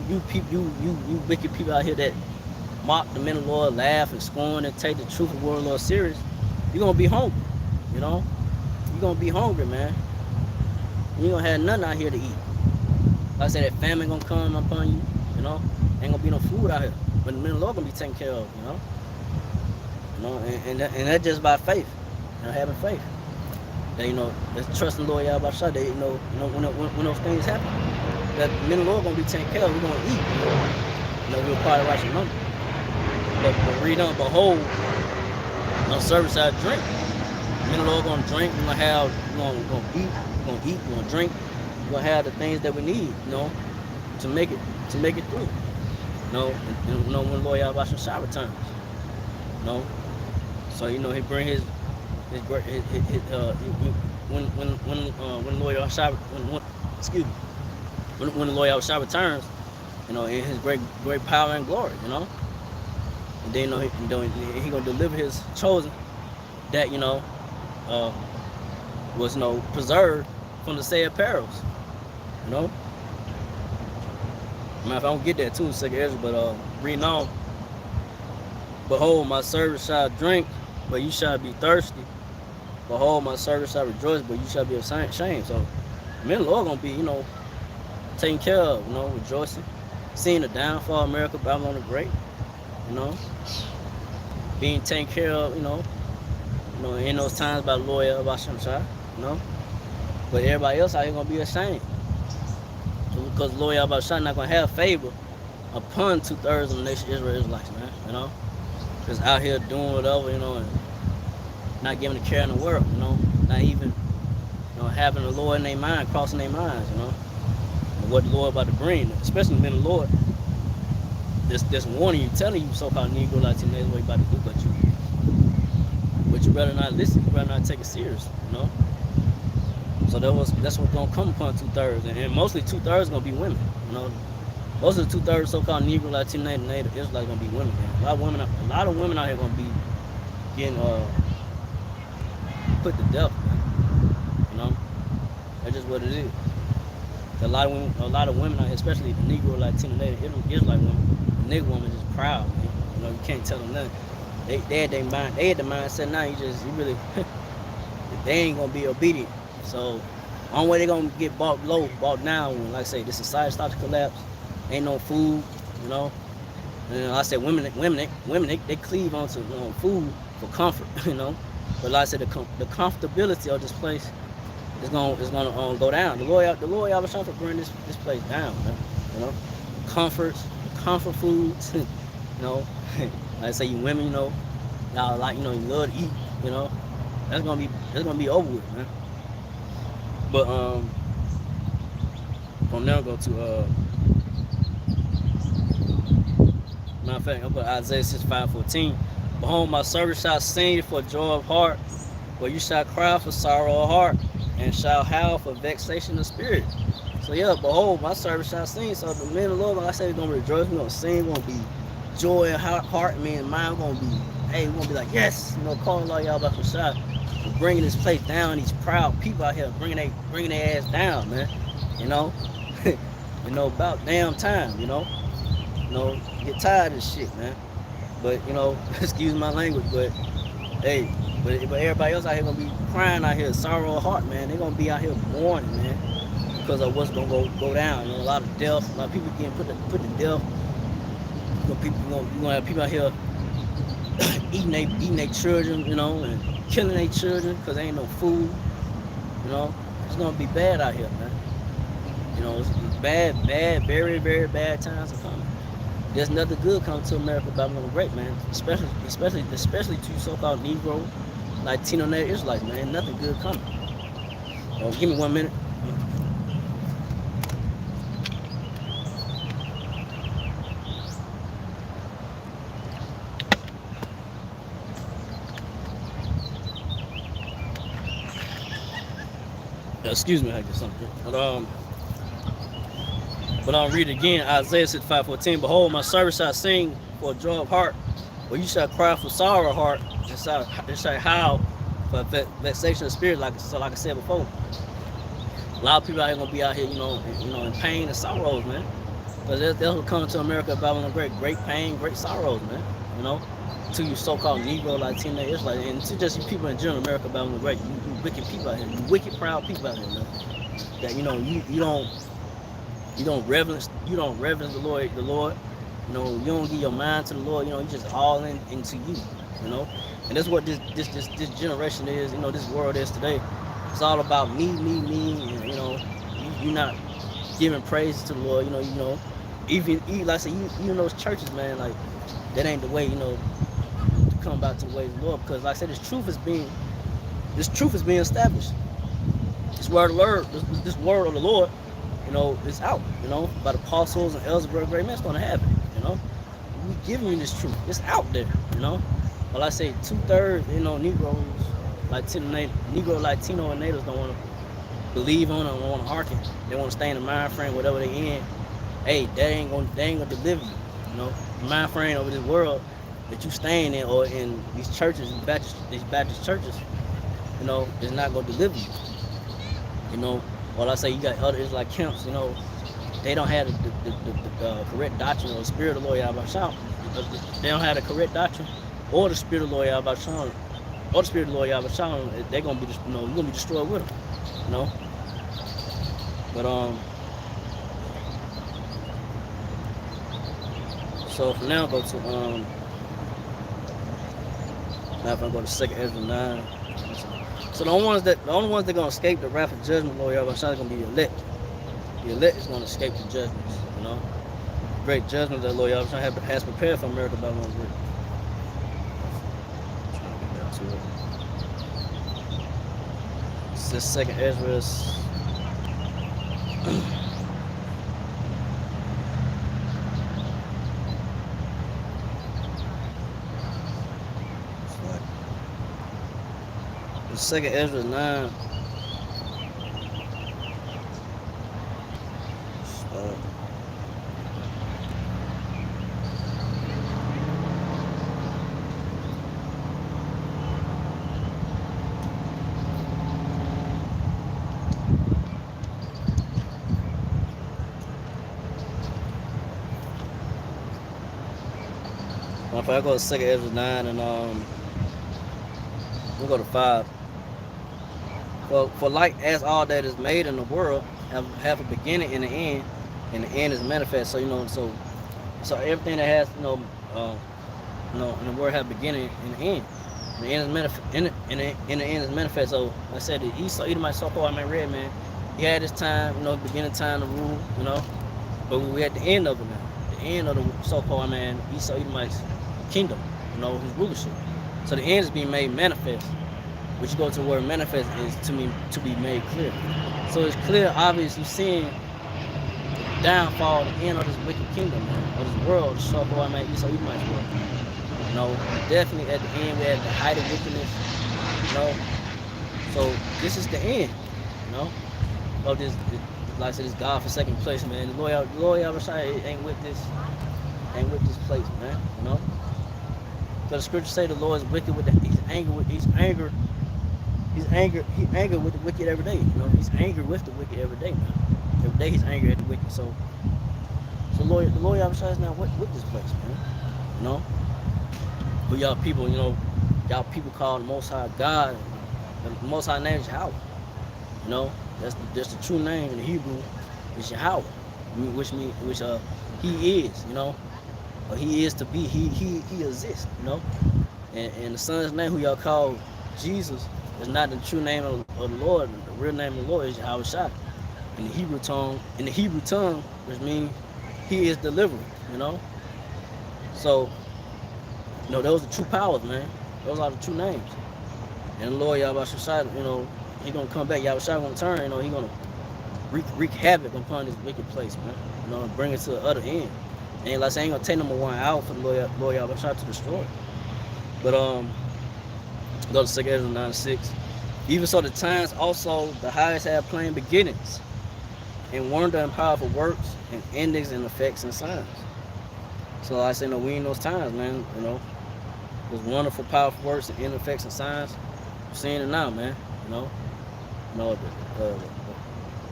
wicked people out here that mock the men of the Lord, laugh and scorn and take the truth of the word of the Lord serious, you're gonna be hungry. You're gonna be hungry, man. You ain't gonna have nothing out here to eat. Like I said, that famine gonna come upon you. Ain't gonna be no food out here. But the men of the Lord gonna be taken care of. And that's just by faith. Having faith. That that's trusting Lord Yahushua. That when those things happen, that the men of the Lord gonna be taken care of. We're gonna eat. We'll probably watch a number. But read on, behold, no service I drink. The men of the Lord gonna drink. We're gonna eat. We're gonna eat. We're gonna drink. We're gonna have the things that we need, to make it through. When Lord Yahushua returns. So he bring his great when Lord Yahushua when the Lord Yahushua returns, in his great power and glory, and then he gonna deliver his chosen that was preserved from the said perils, Man, if I don't get that too, second Ezra, but reading on, behold, my servant shall drink, but you shall be thirsty. Behold, my servant shall rejoice, but you shall be ashamed. So, men, the Lord gonna be, taken care of, rejoicing, seeing the downfall of America, Babylon the Great, you know, being taken care of, in those times by the Lord about Shemshai, But everybody else out here gonna be ashamed. Because the Lord about Shemshai not gonna have favor upon 2/3 of the nation of Israel Israelites, man, Just out here doing whatever, and not giving the care in the world, not even, having the Lord in their mind, crossing their minds, and what the Lord about to bring, especially when the Lord, this warning you, telling you so-called Negro, Latino, that's what you about to do, but you better not listen, you better not take it serious, So that's what's gonna come upon 2/3, and mostly 2/3 gonna be women, Most of the 2/3 so-called Negro, Latino, Native Israelites gonna be women, man. A lot of women out here gonna be getting put to death, man. That's just what it is. A lot of women out here, especially the Negro, Latino, Native Israelite women, the nigga woman is proud, man. You can't tell them nothing. They had their mind, they had the mindset now. You really, they ain't gonna be obedient. So, only way they gonna get bought down when, like I say, the society starts to collapse. Ain't no food, And like I said, women, they cleave onto food for comfort, But like I said, the comfortability of this place is gonna go down. The Lord y'all trying to bring this place down, man. Comfort foods, Like I say, you women, y'all like, you love to eat, That's gonna be over with, man. But from there go to matter of fact, I'll go to Isaiah 65:14. Behold, my servant shall sing for joy of heart, but you shall cry for sorrow of heart, and shall howl for vexation of spirit. So yeah, behold, my servant shall sing. So the men of the Lord, like I said, we're gonna rejoice, we're gonna sing, we're gonna be joy and heart, man, mind gonna be, hey, we're gonna be like, yes, calling all y'all about the shot. We're bringing this place down, these proud people out here, bringing their ass down, man. About damn time, get tired of this shit, man. But, excuse my language, but hey, but everybody else out here gonna be crying out here, sorrow of heart, man. They're gonna be out here mourning, man, because of what's gonna go down. A lot of death, a lot of people getting put to death. You're gonna have people out here eating their children, and killing their children because there ain't no food. It's gonna be bad out here, man. It's bad, very, very bad times are coming. There's nothing good coming to America, Babylon the Great, man. Especially to so-called Negro, Latino, Native Israelites, man. Nothing good coming. Give me 1 minute. Excuse me, I get something. But I'll read it again. Isaiah 65:14. Behold, my servant shall sing for joy of heart, but you shall cry for sorrow of heart, and shall howl for vexation of spirit, like I said before. A lot of people out here gonna be out here, in pain and sorrows, man. Because they'll come to America, Babylon great pain, great sorrows, man. To you so-called Negro, Latino, Israelite, and to just you people in general, America, Babylon great. You wicked people out here, you wicked proud people out here, man. That you don't reverence the Lord. You don't give your mind to the Lord. You just all into you. And that's what this generation is. This world is today. It's all about me, and you're not giving praise to the Lord. Even like I said, even those churches, man, like that ain't the way. To come back to the way of the Lord, because like I said, this truth is being established. This word of the Lord. It's out, by the apostles and elders of great men. It's going to happen, We giving you this truth. It's out there, Well, I say 2/3, Negroes, Negro, Latino, and natives don't want to believe on it, don't want to hearken. They want to stay in the mind frame, whatever they in. Hey, they ain't gonna deliver you, The mind frame over this world that you staying in, or in these churches, these Baptist churches, is not gonna deliver you. Well, I say you got other Israelite camps, they don't have the correct doctrine or the spirit of the Lord Yahweh Shah. They don't have the correct doctrine or the spirit of the Lord Yahweh Shah, or the spirit of the Lord Yahweh Shah. They're gonna be, you're gonna be destroyed with them. You know. But so for now, go to now if I go to 2nd Ezra 9. So the only ones that are gonna escape the wrath of judgment, Lord Yahweh Shah, is gonna be the elect. The elect is gonna escape the judgments. You know, great judgment that Lord Yahweh Shah has prepared for America by one word. Trying to get back to it. It's the 2nd Ezra. The 2nd Ezra 9. If I go to 2nd Ezra 9 and we'll go to 5. For like as all that is made in the world have a beginning and an end, and the end is manifest. So so everything that has in the world have a beginning and an end. And the end is manifest. In the end is manifest. So like I said, the Esau Edomite so-called red man, he had his time, beginning time to rule, but we're at the end of it now. The end of the so-called Esau Edomite's kingdom, his rulership. So the end is being made manifest. Which you go to the word manifest is to be made clear. So it's clear, obvious, you're seeing the downfall, the end of this wicked kingdom, man, of this world, the so-called Esau Edomite's world. Definitely at the end, we're at the height of wickedness. So this is the end, of this, like I said, this God-forsaken place, man. The Lord Yahweh ain't with this place, man. Because the scriptures say the Lord is wicked with he's angry. He's angry with the wicked every day. He's angry with the wicked every day, man. Every day he's angry at the wicked. So the Lord Yahweh is not with this place, man. But y'all people, y'all people call the Most High God. The Most High name is Yahweh. That's the true name in the Hebrew. It's Yahweh, which he is. Or he is to be. He exists. And the Son's name, who y'all call Jesus, is not the true name of the Lord. The real name of the Lord is Yahweh Shai. In the Hebrew tongue, which means he is deliverer, So, those are true powers, man. Those are the true names. And the Lord Yahweh Shai, he gonna come back. Yahweh Shai gonna turn, he gonna wreak havoc upon this wicked place, man. And bring it to the other end. And like I say, ain't gonna take number one out for the Lord Yahweh Shai to destroy it. But go to 2nd Ezra 9:6. Even so, the times also the highest have plain beginnings, and wonder and powerful works, and endings and effects and signs. So like I say, we in those times, man. Those wonderful, powerful works and end effects and signs. We're seeing it now, man.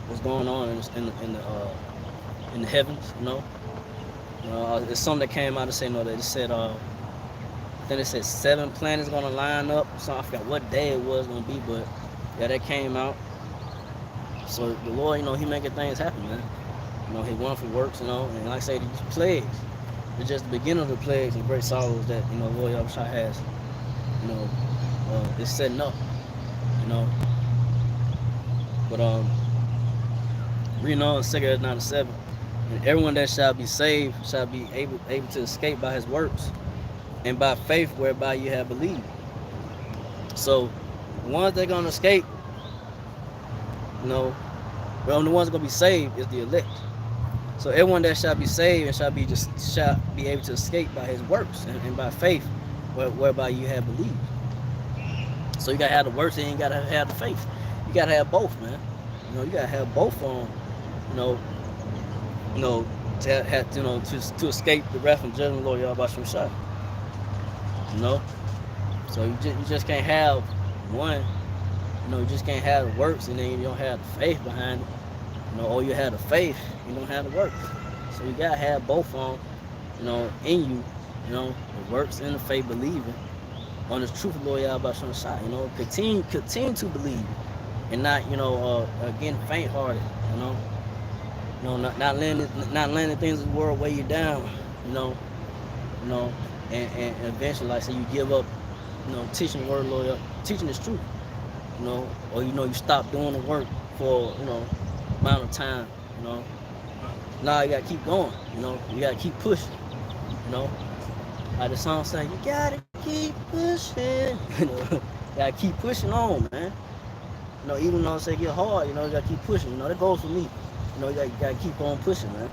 What's going on in the heavens, it's something that came out to say, that it said, I think it said 7 planets gonna line up. So I forgot what day it was gonna be, but yeah, that came out. So the Lord, he making things happen, man. He wonderful works, and like I say, these plagues, it's just the beginning of the plagues and great sorrows that, Lord Yahweh has, it's setting up, But reading on 2nd Ezra 9:7. And everyone that shall be saved shall be able to escape by his works and by faith whereby you have believed. So the ones that are going to escape, the ones that are going to be saved is the elect. So everyone that shall be saved and shall be able to escape by his works and by faith whereby you have believed. So you got to have the works and you got to have the faith. You got to have both, man. You got to have both of them, to escape the wrath and judgment of the Lord Yahweh Shai. So you just can't have one. You just can't have the works and then you don't have the faith behind it. or you have the faith, you don't have the work. So you gotta have both on, in you, the works and the faith, believing on the truth of Lord Yahweh Shem Shai. Continue to believe and not, again, faint hearted. You know, not letting things of the world weigh you down. You know, you know, and eventually, like say, you give up, teaching the word of Lord, teaching this truth. Or you stop doing the work for amount of time. You know, now you gotta keep going. You gotta keep pushing. You know, like the song say, you gotta keep pushing. You gotta keep pushing on, man. Even though it get hard, you gotta keep pushing. That goes for me. You gotta keep on pushing, man.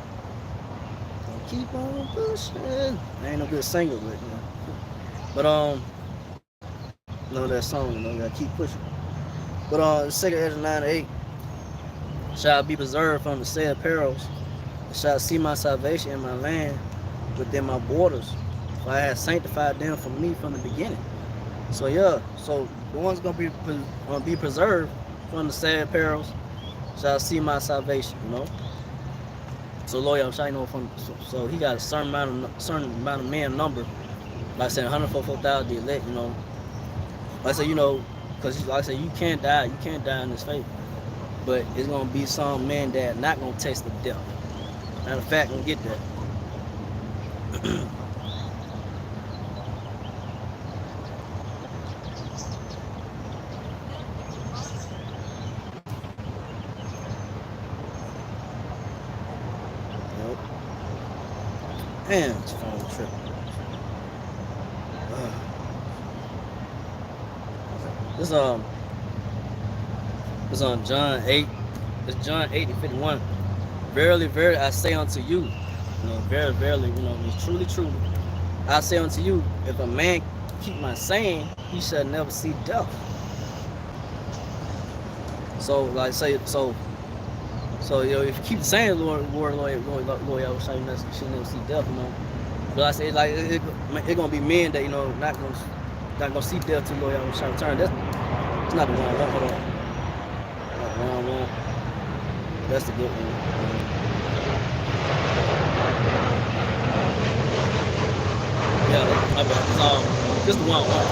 Keep on pushing. I ain't no good singer, but that song, you gotta keep pushing. But 2 Ezra 9:8 shall be preserved from the said perils, and shall see my salvation in my land within my borders. For I have sanctified them for me from the beginning. So the one's gonna be preserved from the sad perils shall see my salvation. So Lord Yahweh so he got a certain amount of man number. Like I said, 144,000 the elect. Like I said, because like I said, you can't die in this faith. But it's gonna be some men that not gonna taste the death. Matter of fact, gonna get that. Man, it's phone trip. It's on John 8. It's John 8:51. Verily, verily, I say unto you, verily, verily, it's truly, truly. I say unto you, if a man keep my saying, he shall never see death. So, like say, so if you keep saying the word, Lord, I shall never see death, But I say, like, it's gonna be men that not gonna see death till Lord Yahweh shall return. That's not the one I want. Hold on. Not the one I want. That's the good one. Yeah, my bad. This is the one I want.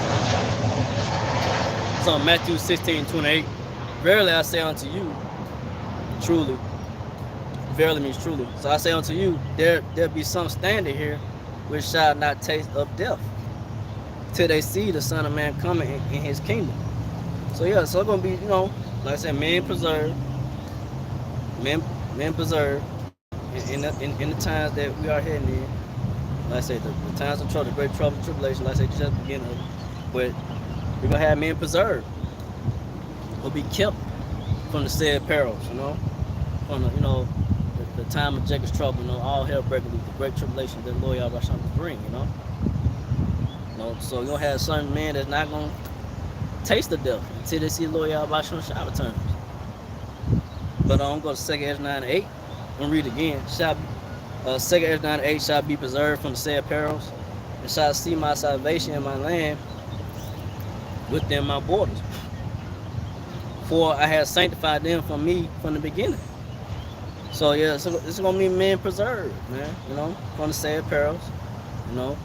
It's on Matthew 16:28. Verily I say unto you, truly. Verily means truly. So I say unto you, there be some standing here which shall not taste of death till they see the Son of Man coming in his kingdom. So it's gonna be, like I said, men preserved in the times that we are heading in. Like I said, the times of trouble, the great trouble, tribulation, like I said, just at the beginning of it. But we're gonna have men preserved. Will be kept from the said perils, from the time of Jacob's trouble, all hell breaking loose, the great tribulation that the Lord Yahweh will bring, So you're gonna have certain men that's not gonna taste the death until they see the Lord Yahweh shall return. But I'm going to 2 Ezra 9:8 and read again. 2 Ezra 9:8 shall be preserved from the said perils, and shall see my salvation in my land within my borders. For I have sanctified them from me from the beginning. So it's gonna be men preserved, man. From the said perils, and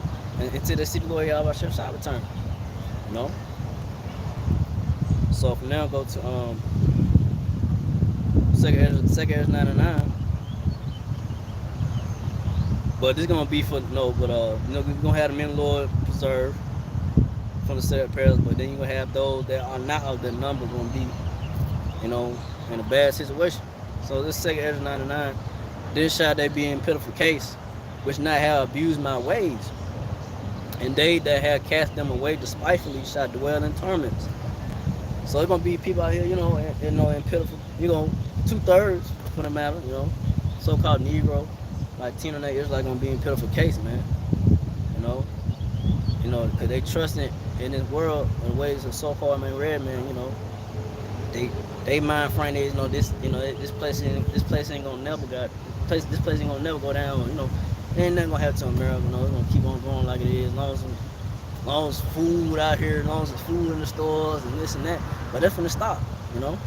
until they see the Lord Yahweh shall return. So from now go to 2 Ezra 9:9. But this gonna be for we're gonna have the men of the Lord preserved from the said perils, but then you're gonna have those that are not of the number gonna be, in a bad situation. So this 2 Ezra 9:9, then shall they be in pitiful case, which not have abused my ways, and they that have cast them away despitefully shall dwell in torments. So it's gonna be people out here, in pitiful, 2/3 for the matter, so-called Negro, like Tina Israelite gonna be in pitiful case, man. Because they trust in this world in ways of so-called red man, they mind frame is, this place ain't gonna never this place ain't gonna never go down, ain't nothing gonna happen to America, it's gonna keep on going like it is, as long as food out here, as long as there's food in the stores and this and that. But that's when it stop, Like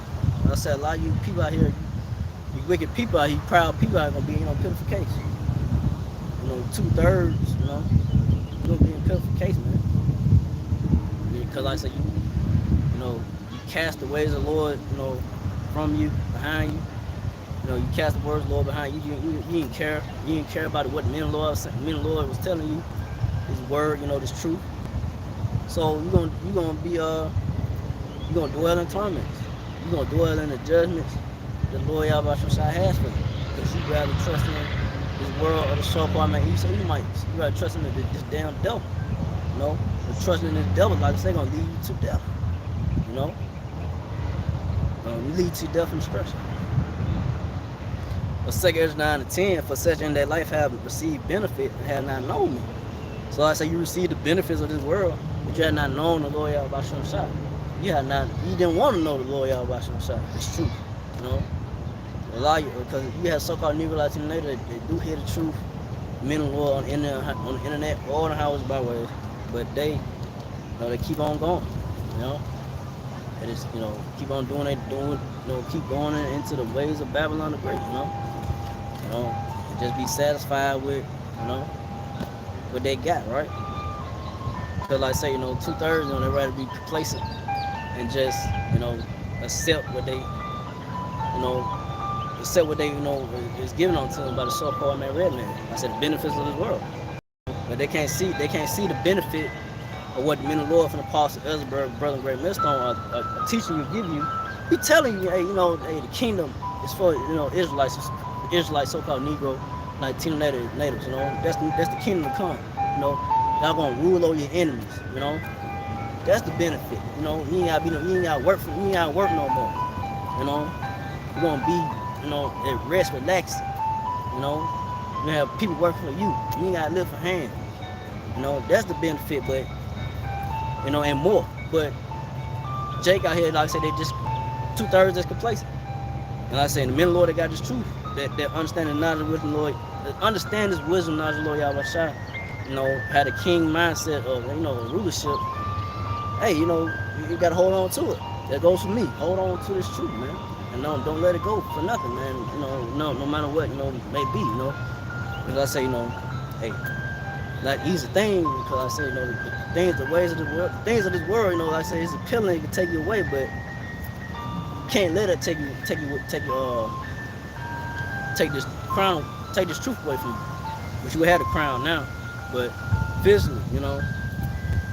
I said, a lot of you people out here, wicked people out here, proud people are gonna be, put for case. 2/3, you're gonna be in put for case, man. Because like I said, you cast the ways of the Lord, from you, behind you. You cast the words of the Lord behind you. You didn't care. You didn't care about what men of the Lord was telling you. His word, this truth. So you're gonna dwell in torments. You're gonna dwell in the judgments the Lord Yahweh Shai has for you. Because you rather trust in this world or the so-called man. You rather trust in this damn devil. But trusting in this devil, like I say, gonna lead you to death. Lead to death and destruction. But 2 Ezra 9 and 10, for such in their life have received benefit and have not known me. So I say you receive the benefits of this world, but you have not known the Lord Yahweh Shai. You didn't want to know the Lord Yahweh Shai. It's true. A lot of you, because you have so-called Negro Latino natives, they do hear the truth, men of the Lord on the internet, all the highways, byways, but they keep on going. They just keep on doing keep going into the ways of Babylon the Great. And just be satisfied with what they got, right? Because like I say, 2/3, they're ready to be complacent and just accept what they is given unto them by the so-called man red man. I said the benefits of this world, but they can't see the benefit of what the men of the Lord from the Apostle Ezra, Brother Great Millstone are teaching you, give you. He telling you, hey, the kingdom is for Israelites, so-called Negro, Latino natives. That's the kingdom to come. Y'all gonna rule over your enemies. That's the benefit. You ain't gotta work no more. You're gonna be at rest, relaxing. You have people working for you. You ain't gotta live for hand. That's the benefit, but and more. But Jake out here, like I said, they just 2/3 that's complacent. And like I said, the men of the Lord that got this truth, that understand the knowledge of wisdom, Lord, understand this wisdom, knowledge of Lord Yahweh Shai. Had a king mindset of rulership. Hey, you gotta hold on to it. That goes for me. Hold on to this truth, man. And don't let it go for nothing, man. No matter what, may be, Because I say, hey, not easy thing, because I say, the ways of this world, like I say, it's appealing, it can take you away, but you can't let it take this crown, take this truth away from you. But you had a crown now, but physically,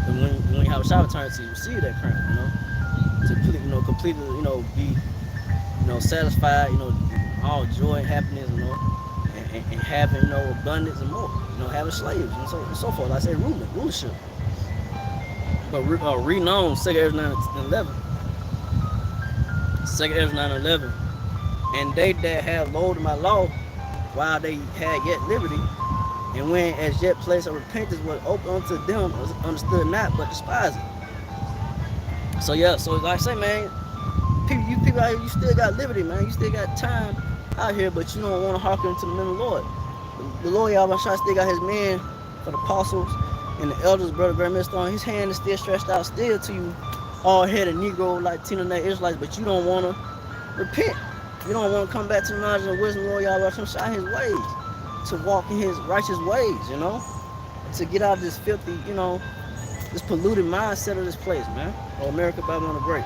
and when you have a shower turn to receive that crown, to completely, be, satisfied, all joy and happiness, and having, abundance and more, having slaves and so forth. Like I say, rulership. But reading on 2 Ezra 9 and 11, 2 Ezra 9 and 11, and they that have loathed my law while they had yet liberty, and when as yet place of repentance was open unto them, understood not, but despised it. So like I say, man, you people out here, you still got liberty, man. You still got time out here, but you don't want to hearken to the men of the Lord. The Lord Yahweh Shai still got his man for the apostles and the elders, Brother Great Millstone. His hand is still stretched out still to you, all headed Negro, Latino, Israelites, but you don't want to repent. You don't want to come back to the knowledge and wisdom of Lord Yahweh Shai, his ways, to walk in his righteous ways, to get out of this filthy, this polluted mindset of this place, man. Or America, Babylon the Great.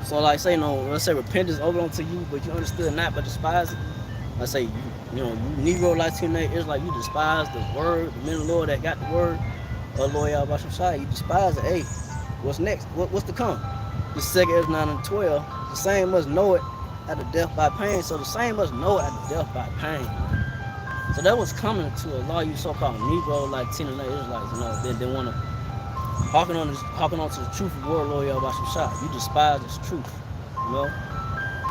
So like I say, let's say repentance over unto you, but you understood not, but despise it. Let's say you Negro, Latino, Israelite, you despise the word, the men of the Lord that got the word of Lord Yahweh Shai, you despise it. Hey, what's next? What's to come? The 2 Ezra 9 and 12, the same must know it at the death by pain. So the same must know it at the death by pain. So that was coming to a lot of you so-called Negro, Latino, Israelites, they want to hearken on to the truth of the word, Lord Yahweh Shai. You despise this truth,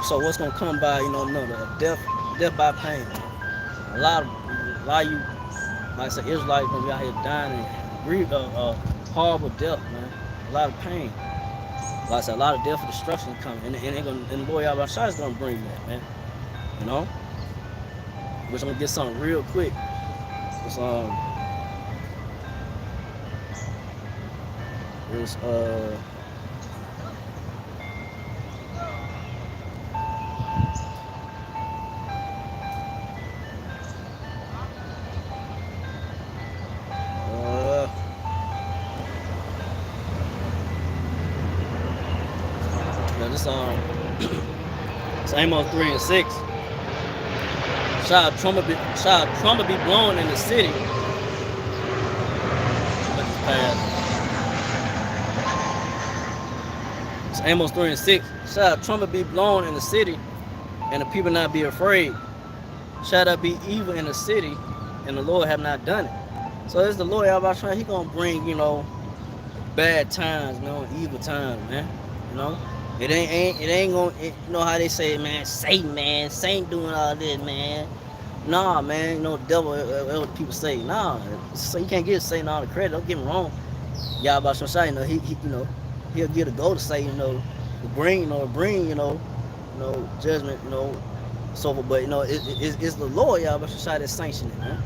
So what's gonna come by, the death by pain. A lot of you, like I said, Israelites gonna be out here dying and grieve, horrible death, man. A lot of pain. Like I said, a lot of death and destruction coming, and the Lord Yahweh Shai is gonna bring that, man. Which I'm gonna get something real quick. It's it's Amos 3:6. Shall trumpet be blown in the city. Look at this past. It's Amos 3:6. Shall trumpet be blown in the city, and the people not be afraid? Shall there be evil in the city, and the Lord have not done it? So it's the Lord Yahweh. He gonna bring, bad times, evil times, man. You know, it ain't gonna. You know how they say, man, Satan doing all this, man. Nah, man, the devil. What people say, nah. So you can't give Satan all the credit. Don't get me wrong. Yahweh Shai, he'll get a go to say, to bring, judgment, so forth. But it's the Lord Yahweh Shai that's sanctioning it, man.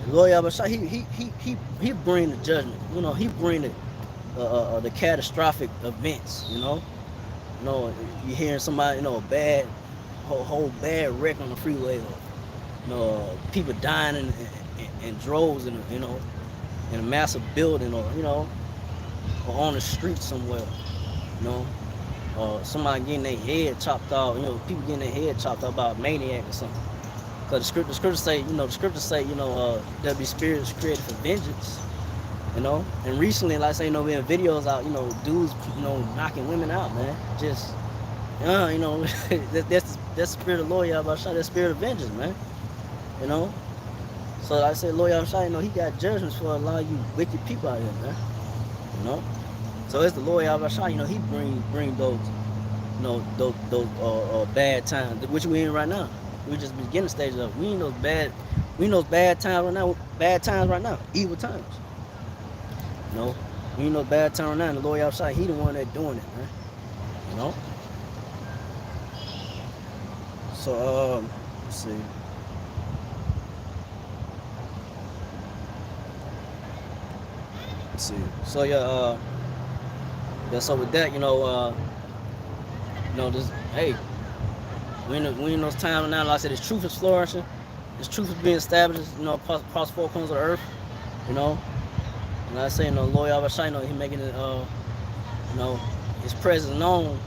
The Lord Yahweh Shai, he bring the judgment. He bring the catastrophic events. You hearing somebody, a bad whole bad wreck on the freeway, or people dying in droves, in a massive building, or on the street somewhere, somebody getting their head chopped off, people getting their head chopped off by a maniac or something. Because the scriptures say, there'll be spirits created for vengeance, And recently, like I say, we have videos out, dudes, knocking women out, man. Just, that's the spirit of Lord Yahweh Shai, that spirit of vengeance, man. So like I said, Lord Yahweh Shai, he got judgments for a lot of you wicked people out here, man. So it's the Lord Yahweh Shai, he bring those, those bad times, which we in right now. We just beginning stages of it. We in those bad times right now, evil times. We in those bad times right now, and the Lord Yahweh Shai, he the one that doing it, man. So let's see. So so with that, this, hey, we in those times now. Like I said, this truth is flourishing. This truth is being established, across four corners of the earth. And I say, Lord Yahweh Shai, he making it, his presence known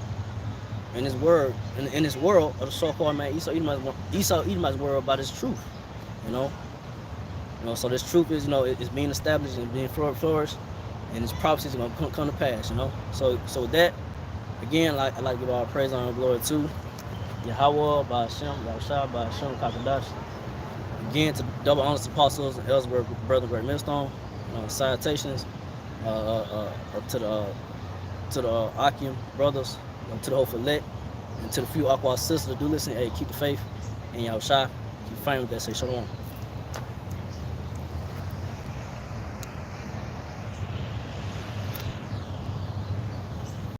in his word, in this world of the so-called man Esau Edomite's world by this truth. So this truth is, it's being established and being flourished, and its prophecies are going to come to pass. So with that, again, I'd like to give all praise, honor, and glory to Yahweh, by Hashem, Yahushua, by Hashem, Kakadash. Again, to double honors to apostles and elders, brother, great millstone. Salutations to the Akim brothers, to the whole Filet, and to the few Aqua sisters that do listen. Hey, keep the faith, and Yahushua, keep fighting with that. Say shalom.